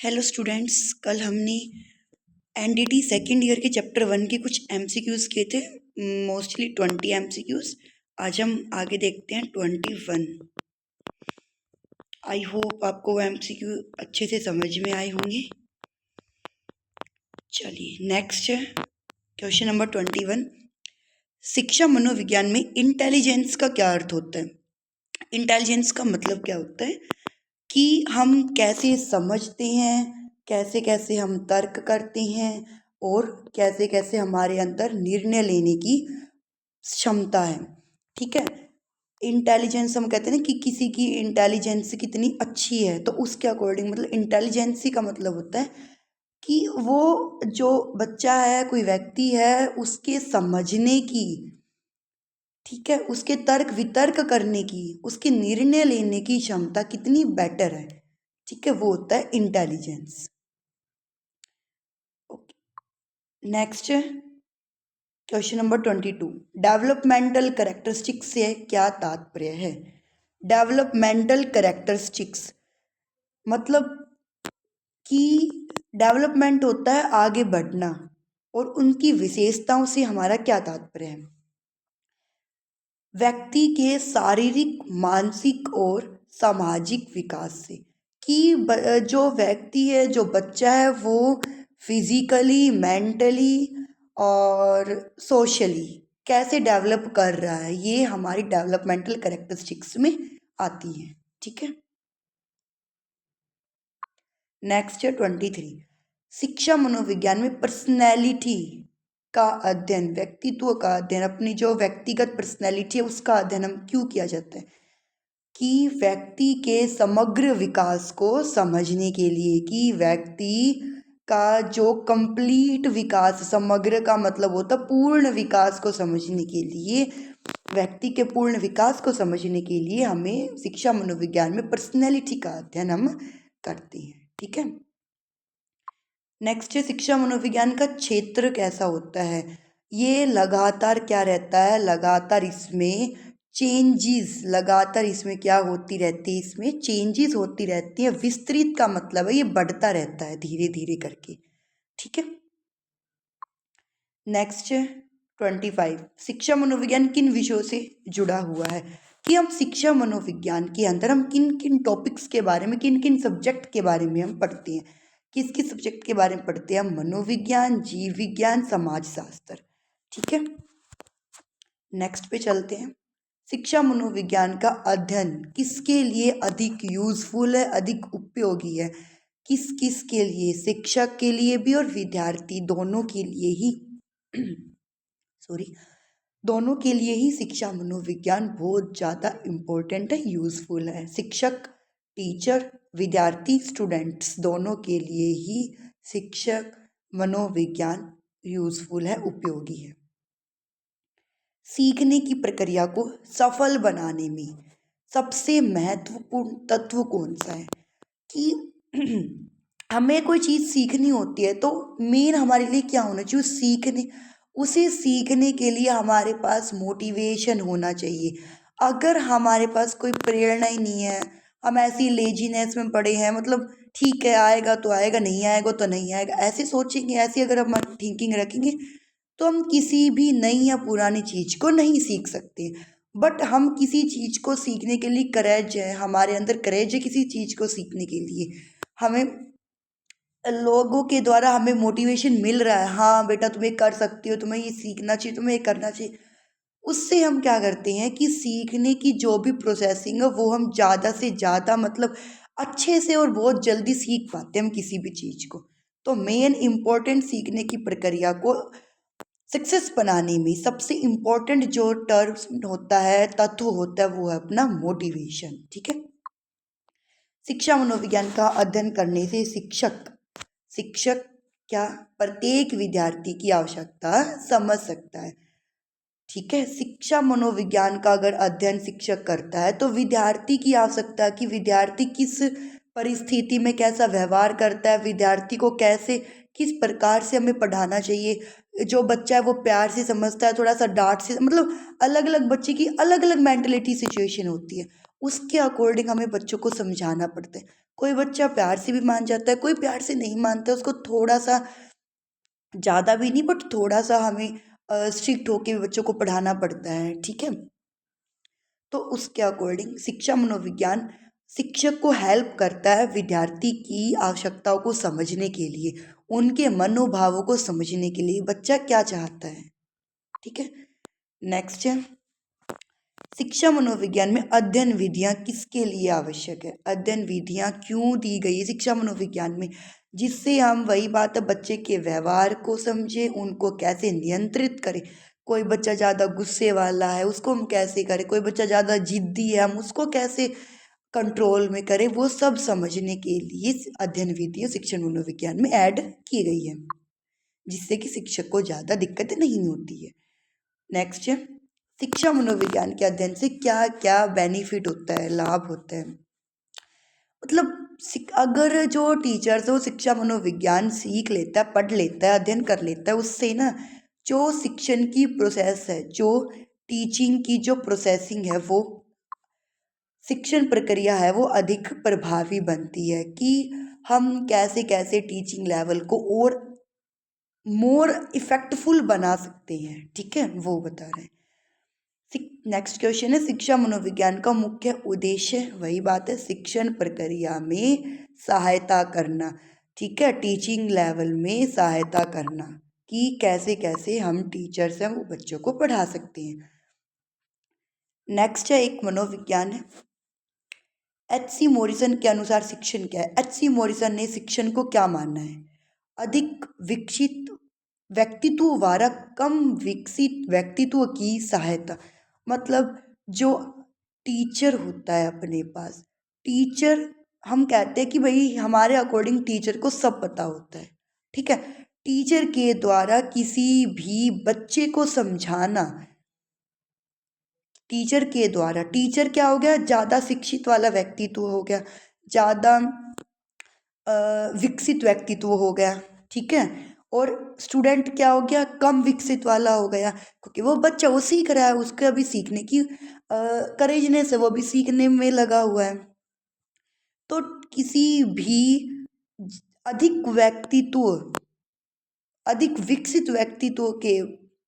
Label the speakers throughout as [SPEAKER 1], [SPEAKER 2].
[SPEAKER 1] Hello students, कल हमने NDT second year के चैप्टर 1 के कुछ एमसीक्यूज़ किए थे, मोस्टली 20 एमसीक्यूज़। आज हम आगे देखते हैं 21। आई होप आपको वो एमसीक्यू अच्छे से समझ में आए होंगे। चलिए नेक्स्ट है क्वेश्चन नंबर 21। शिक्षा मनोविज्ञान में इंटेलिजेंस का क्या अर्थ होता है? इंटेलिजेंस का मतलब क्या होता है कि हम कैसे समझते हैं, कैसे कैसे हम तर्क करते हैं और कैसे कैसे हमारे अंदर निर्णय लेने की क्षमता है। ठीक है, इंटेलिजेंस हम कहते हैं ना कि किसी की इंटेलिजेंस कितनी अच्छी है, तो उसके अकॉर्डिंग मतलब इंटेलिजेंसी का मतलब होता है कि वो जो बच्चा है, कोई व्यक्ति है, उसके समझने की, ठीक है, उसके तर्क वितर्क करने की, उसके निर्णय लेने की क्षमता कितनी बेटर है। ठीक है, वो होता है intelligence. Okay, next question number 22। Developmental characteristics से क्या तात्पर्य है? डेवलपमेंटल कैरेक्टरिस्टिक्स मतलब कि डेवलपमेंट होता है आगे बढ़ना, और उनकी विशेषताओं से हमारा क्या तात्पर्य है? व्यक्ति के शारीरिक, मानसिक और सामाजिक विकास से, कि जो व्यक्ति है, जो बच्चा है, वो फिजिकली, मेंटली और सोशली कैसे डेवलप कर रहा है, ये हमारी डेवलपमेंटल कैरेक्टरिस्टिक्स में आती है। ठीक है, नेक्स्ट है 23। शिक्षा मनोविज्ञान में पर्सनैलिटी का अध्ययन, व्यक्तित्व का अध्ययन, अपनी जो व्यक्तिगत पर्सनैलिटी है उसका अध्ययन हम क्यों किया जाता है? कि व्यक्ति के समग्र विकास को समझने के लिए, कि व्यक्ति का जो कंप्लीट विकास, समग्र का मतलब होता पूर्ण विकास को समझने के लिए, व्यक्ति के पूर्ण विकास को समझने के लिए हमें शिक्षा मनोविज्ञान में पर्सनैलिटी का अध्ययन हम करते हैं। ठीक है, नेक्स्ट है शिक्षा मनोविज्ञान का क्षेत्र कैसा होता है? ये लगातार क्या रहता है, लगातार इसमें चेंजेस, लगातार इसमें क्या होती रहती है, इसमें चेंजेस होती रहती है। विस्तृत का मतलब है ये बढ़ता रहता है धीरे धीरे करके। ठीक है, नेक्स्ट 25। शिक्षा मनोविज्ञान किन विषयों से जुड़ा हुआ है? कि हम शिक्षा मनोविज्ञान के अंदर हम किन किन टॉपिक्स के बारे में, किन किन सब्जेक्ट के बारे में हम पढ़ते हैं। किस किस सब्जेक्ट के बारे में पढ़ते हैं? मनोविज्ञान, जीव विज्ञान, समाज शास्त्र। ठीक है, नेक्स्ट पे चलते हैं। शिक्षा मनोविज्ञान का अध्ययन किसके लिए अधिक यूजफुल है, अधिक उपयोगी है? किस किस के लिए? शिक्षक के लिए भी और विद्यार्थी दोनों के लिए ही सॉरी, दोनों के लिए ही शिक्षा मनोविज्ञान बहुत ज़्यादा इम्पोर्टेंट है, यूज़फुल है। शिक्षक, टीचर, विद्यार्थी, स्टूडेंट्स दोनों के लिए ही शिक्षक मनोविज्ञान यूज़फुल है, उपयोगी है। सीखने की प्रक्रिया को सफल बनाने में सबसे महत्वपूर्ण तत्व कौन सा है? कि हमें कोई चीज़ सीखनी होती है तो मेन हमारे लिए क्या होना चाहिए? उसे सीखने के लिए हमारे पास मोटिवेशन होना चाहिए। अगर हमारे पास कोई प्रेरणा ही नहीं है, हम ऐसी लेजीनेस में पड़े हैं, मतलब ठीक है आएगा तो आएगा, नहीं आएगा तो नहीं आएगा, ऐसे सोचेंगे, ऐसी अगर हम थिंकिंग रखेंगे तो हम किसी भी नई या पुरानी चीज़ को नहीं सीख सकते। बट हम किसी चीज़ को सीखने के लिए करेज है, हमारे अंदर करेज है किसी चीज़ को सीखने के लिए, हमें लोगों के द्वारा हमें मोटिवेशन मिल रहा है, हाँ बेटा तुम्हें कर सकती हो, तुम्हें ये सीखना चाहिए, तुम्हें ये करना चाहिए। उससे हम क्या करते हैं कि सीखने की जो भी प्रोसेसिंग है वो हम ज़्यादा से ज़्यादा, मतलब अच्छे से और बहुत जल्दी सीख पाते हैं हम किसी भी चीज़ को। तो मेन इम्पोर्टेंट सीखने की प्रक्रिया को सक्सेस बनाने में सबसे इम्पोर्टेंट जो टर्म्स होता है, तत्व होता है, वो है अपना मोटिवेशन। ठीक है, शिक्षा मनोविज्ञान का अध्ययन करने से शिक्षक क्या प्रत्येक विद्यार्थी की आवश्यकता समझ सकता है। ठीक है, शिक्षा मनोविज्ञान का अगर अध्ययन शिक्षक करता है तो विद्यार्थी की आवश्यकता, कि विद्यार्थी किस परिस्थिति में कैसा व्यवहार करता है, विद्यार्थी को कैसे, किस प्रकार से हमें पढ़ाना चाहिए। जो बच्चा है वो प्यार से समझता है, थोड़ा सा डांट से, मतलब अलग अलग बच्चे की अलग अलग मेंटलिटी सिचुएशन होती है, उसके अकॉर्डिंग हमें बच्चों को समझाना पड़ता है। कोई बच्चा प्यार से भी मान जाता है, कोई प्यार से नहीं मानता, उसको थोड़ा सा, ज़्यादा भी नहीं बट थोड़ा सा हमें स्ट्रिक्ट होके भी बच्चों को पढ़ाना पड़ता है, ठीक है। तो उसके अकॉर्डिंग शिक्षा मनोविज्ञान शिक्षक को हेल्प करता है विद्यार्थी की आवश्यकताओं को समझने के लिए, उनके मनोभावों को समझने के लिए, बच्चा क्या चाहता है, ठीक है। नेक्स्ट है, शिक्षा मनोविज्ञान में अध्ययन विधियाँ किसके लिए आवश्यक है? अध्ययन विधियाँ क्यों दी गई है शिक्षा मनोविज्ञान में? जिससे हम, वही बात है, बच्चे के व्यवहार को समझे, उनको कैसे नियंत्रित करें। कोई बच्चा ज़्यादा गुस्से वाला है, उसको हम कैसे करें, कोई बच्चा ज़्यादा जिद्दी है, हम उसको कैसे कंट्रोल में करें, वो सब समझने के लिए अध्ययन विधियाँ शिक्षण मनोविज्ञान में ऐड की गई है, जिससे कि शिक्षक को ज़्यादा दिक्कतें नहीं होती है। नेक्स्ट है, शिक्षा मनोविज्ञान के अध्ययन से क्या क्या बेनिफिट होता है, लाभ होता है। मतलब अगर जो टीचर्स है वो शिक्षा मनोविज्ञान सीख लेता है, पढ़ लेता है, अध्ययन कर लेता है, उससे ना जो शिक्षण की प्रोसेस है, जो टीचिंग की जो प्रोसेसिंग है, वो शिक्षण प्रक्रिया है, वो अधिक प्रभावी बनती है कि हम कैसे कैसे टीचिंग लेवल को और मोर इफेक्टफुल बना सकते हैं, ठीक है, वो बता रहे हैं। नेक्स्ट क्वेश्चन है, शिक्षा मनोविज्ञान का मुख्य उद्देश्य, वही बात है, शिक्षण प्रक्रिया में सहायता करना, ठीक है, टीचिंग लेवल में सहायता करना कि कैसे कैसे हम टीचर्स हैं वो बच्चों को पढ़ा सकते हैं। नेक्स्ट है, एक मनोविज्ञान है, H.C. मॉरिसन के अनुसार शिक्षण क्या है? H.C. मॉरिसन ने शिक्षण को क्या माना है? अधिक विकसित व्यक्तित्व द्वारा कम विकसित व्यक्तित्व की सहायता। मतलब जो टीचर होता है अपने पास, टीचर, हम कहते हैं कि भाई हमारे अकॉर्डिंग टीचर को सब पता होता है, ठीक है। टीचर के द्वारा किसी भी बच्चे को समझाना, टीचर के द्वारा, टीचर क्या हो गया, ज़्यादा शिक्षित वाला व्यक्तित्व हो गया, ज़्यादा विकसित व्यक्तित्व हो गया, ठीक है। और स्टूडेंट क्या हो गया, कम विकसित वाला हो गया, क्योंकि वो बच्चा वो सीख रहा है, उसके अभी सीखने की करेजनेस है, वो भी सीखने में लगा हुआ है। तो किसी भी अधिक व्यक्तित्व, अधिक विकसित व्यक्तित्व के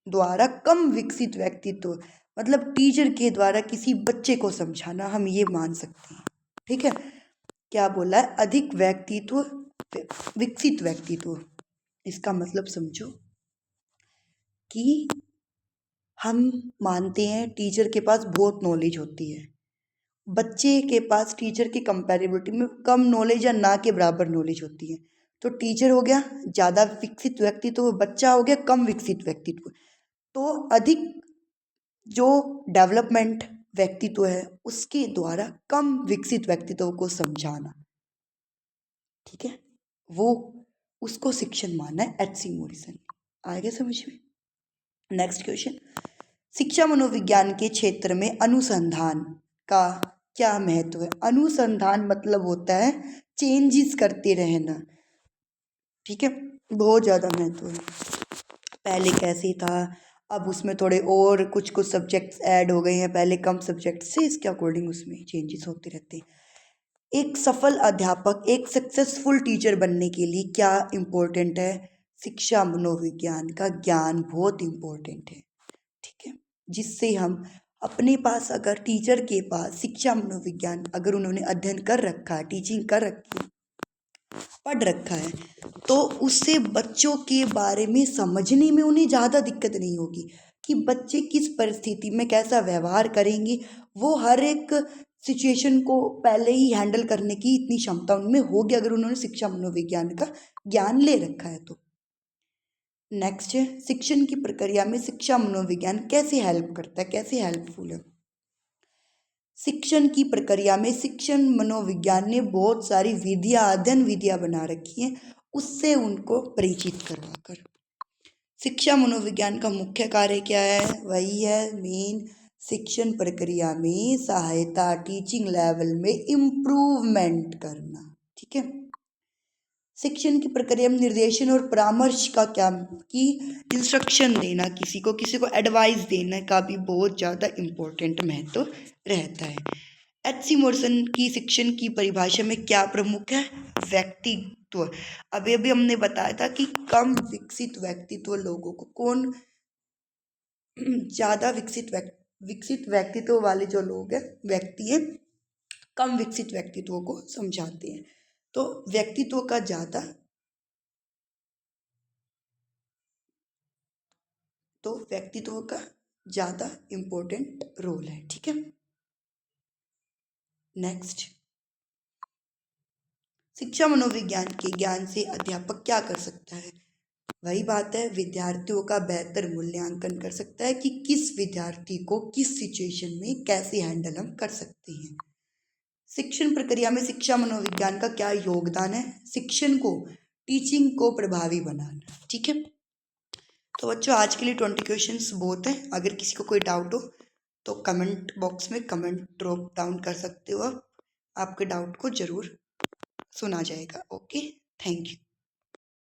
[SPEAKER 1] द्वारा कम विकसित व्यक्तित्व, मतलब टीचर के द्वारा किसी बच्चे को समझाना, हम ये मान सकते हैं, ठीक है। क्या बोला है, अधिक व्यक्तित्व, विकसित व्यक्तित्व, इसका मतलब समझो कि हम मानते हैं टीचर के पास बहुत नॉलेज होती है, बच्चे के पास टीचर की कंपैरेबिलिटी में कम नॉलेज या ना के बराबर नॉलेज होती है। तो टीचर हो गया ज़्यादा विकसित व्यक्तित्व, बच्चा हो गया कम विकसित व्यक्तित्व। तो अधिक जो डेवलपमेंट व्यक्तित्व है उसके द्वारा कम विकसित व्यक्तित्व को समझाना, ठीक है, वो उसको शिक्षण माना है H.C. मॉरिसन ने। आ गया समझ में? नेक्स्ट क्वेश्चन, शिक्षा मनोविज्ञान के क्षेत्र में अनुसंधान का क्या महत्व है? अनुसंधान मतलब होता है चेंजेस करते रहना, ठीक है, बहुत ज़्यादा महत्व है। पहले कैसे था, अब उसमें थोड़े और कुछ कुछ सब्जेक्ट्स ऐड हो गए हैं, पहले कम सब्जेक्ट से, इसके अकॉर्डिंग उसमें चेंजेस होते रहते हैं। एक सफल अध्यापक, एक सक्सेसफुल टीचर बनने के लिए क्या इम्पोर्टेंट है? शिक्षा मनोविज्ञान का ज्ञान बहुत इम्पोर्टेंट है, ठीक है, जिससे हम अपने पास, अगर टीचर के पास शिक्षा मनोविज्ञान अगर उन्होंने अध्ययन कर रखा है, टीचिंग कर रखी, पढ़ रखा है, तो उससे बच्चों के बारे में समझने में उन्हें ज़्यादा दिक्कत नहीं होगी कि बच्चे किस परिस्थिति में कैसा व्यवहार करेंगे, वो हर एक सिचुएशन को पहले ही हैंडल करने की इतनी क्षमता उनमें होगी अगर उन्होंने शिक्षा मनोविज्ञान का ज्ञान ले रखा है तो। नेक्स्ट है, शिक्षण की प्रक्रिया में शिक्षा मनोविज्ञान कैसे हेल्प करता है, कैसे हेल्पफुल है? शिक्षण की प्रक्रिया में शिक्षण मनोविज्ञान ने बहुत सारी विधियाँ, अध्ययन विधियाँ बना रखी हैं, उससे उनको परिचित करवाकर। शिक्षा मनोविज्ञान का मुख्य कार्य क्या है? वही है मेन, शिक्षण प्रक्रिया में सहायता, टीचिंग लेवल में इम्प्रूवमेंट करना, ठीक है। शिक्षण की प्रक्रिया में निर्देशन और परामर्श का क्या, कि इंस्ट्रक्शन देना, किसी को एडवाइस देने का भी बहुत ज़्यादा इम्पोर्टेंट महत्व रहता है। H.C. मॉरिसन की शिक्षण की परिभाषा में क्या प्रमुख है? व्यक्तित्व। अभी अभी हमने बताया था कि कम विकसित व्यक्तित्व लोगों को कौन ज़्यादा विकसित व्यक्तित्व वाले जो लोग हैं, व्यक्ति हैं, कम विकसित व्यक्तित्व को समझाते हैं। तो व्यक्तित्व का ज़्यादा इम्पोर्टेंट रोल है। ठीक है। नेक्स्ट, शिक्षा मनोविज्ञान के ज्ञान से अध्यापक क्या कर सकता है? वही बात है, विद्यार्थियों का बेहतर मूल्यांकन कर सकता है कि किस विद्यार्थी को किस सिचुएशन में कैसे हैंडल हम कर सकते हैं। शिक्षण प्रक्रिया में शिक्षा मनोविज्ञान का क्या योगदान है? शिक्षण को, टीचिंग को प्रभावी बनाना। ठीक है। तो बच्चों, आज के लिए 20 क्वेश्चंस बहुत हैं। अगर किसी को कोई डाउट हो तो कमेंट बॉक्स में कमेंट ड्रॉप डाउन कर सकते हो। आपके डाउट को ज़रूर सुना जाएगा। Okay, thank you.